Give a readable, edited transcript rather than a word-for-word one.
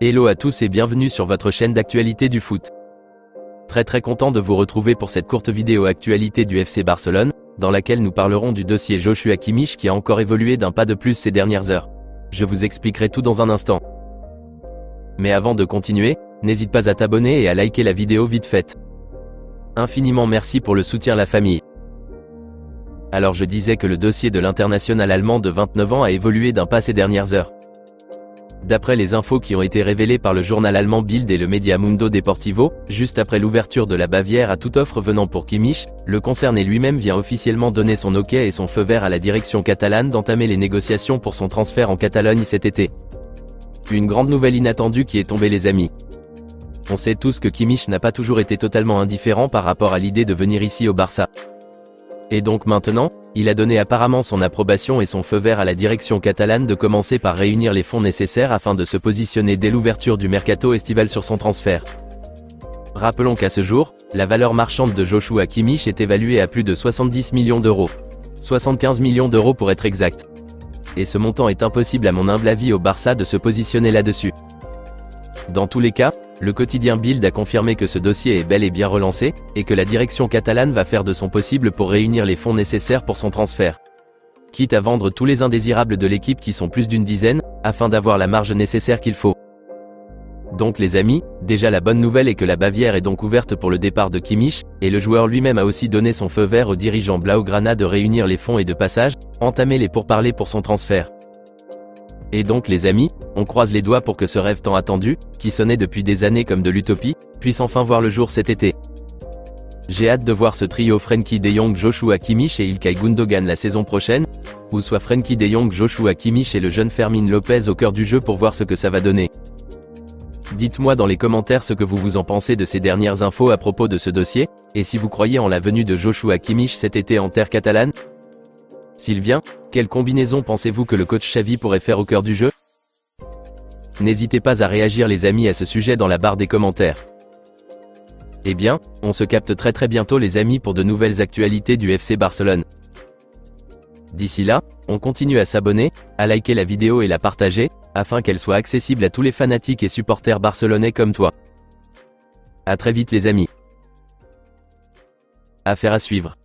Hello à tous et bienvenue sur votre chaîne d'actualité du foot. Très content de vous retrouver pour cette courte vidéo actualité du FC Barcelone, dans laquelle nous parlerons du dossier Joshua Kimmich qui a encore évolué d'un pas de plus ces dernières heures. Je vous expliquerai tout dans un instant. Mais avant de continuer, n'hésite pas à t'abonner et à liker la vidéo vite faite. Infiniment merci pour le soutien la famille. Alors je disais que le dossier de l'international allemand de 29 ans a évolué d'un pas ces dernières heures. D'après les infos qui ont été révélées par le journal allemand Bild et le média Mundo Deportivo, juste après l'ouverture de la Bavière à toute offre venant pour Kimmich, le concerné lui-même vient officiellement donner son OK et son feu vert à la direction catalane d'entamer les négociations pour son transfert en Catalogne cet été. Une grande nouvelle inattendue qui est tombée les amis. On sait tous que Kimmich n'a pas toujours été totalement indifférent par rapport à l'idée de venir ici au Barça. Et donc maintenant, il a donné apparemment son approbation et son feu vert à la direction catalane de commencer par réunir les fonds nécessaires afin de se positionner dès l'ouverture du mercato estival sur son transfert. Rappelons qu'à ce jour, la valeur marchande de Joshua Kimmich est évaluée à plus de 70 millions d'euros. 75 millions d'euros pour être exact. Et ce montant est impossible à mon humble avis au Barça de se positionner là-dessus. Dans tous les cas, le quotidien Bild a confirmé que ce dossier est bel et bien relancé, et que la direction catalane va faire de son possible pour réunir les fonds nécessaires pour son transfert. Quitte à vendre tous les indésirables de l'équipe qui sont plus d'une dizaine, afin d'avoir la marge nécessaire qu'il faut. Donc les amis, déjà la bonne nouvelle est que la Bavière est donc ouverte pour le départ de Kimmich, et le joueur lui-même a aussi donné son feu vert aux dirigeants Blaugrana de réunir les fonds et de passage, entamer les pourparlers pour son transfert. Et donc les amis, on croise les doigts pour que ce rêve tant attendu, qui sonnait depuis des années comme de l'utopie, puisse enfin voir le jour cet été. J'ai hâte de voir ce trio Frenkie de Jong, Joshua Kimmich et Ilkay Gundogan la saison prochaine, ou soit Frenkie de Jong, Joshua Kimmich et le jeune Fermin Lopez au cœur du jeu pour voir ce que ça va donner. Dites-moi dans les commentaires ce que vous en pensez de ces dernières infos à propos de ce dossier, et si vous croyez en la venue de Joshua Kimmich cet été en terre catalane. S'il vient, quelle combinaison pensez-vous que le coach Xavi pourrait faire au cœur du jeu? N'hésitez pas à réagir les amis à ce sujet dans la barre des commentaires. Eh bien, on se capte très bientôt les amis pour de nouvelles actualités du FC Barcelone. D'ici là, on continue à s'abonner, à liker la vidéo et la partager, afin qu'elle soit accessible à tous les fanatiques et supporters barcelonais comme toi. À très vite les amis. Affaire à suivre.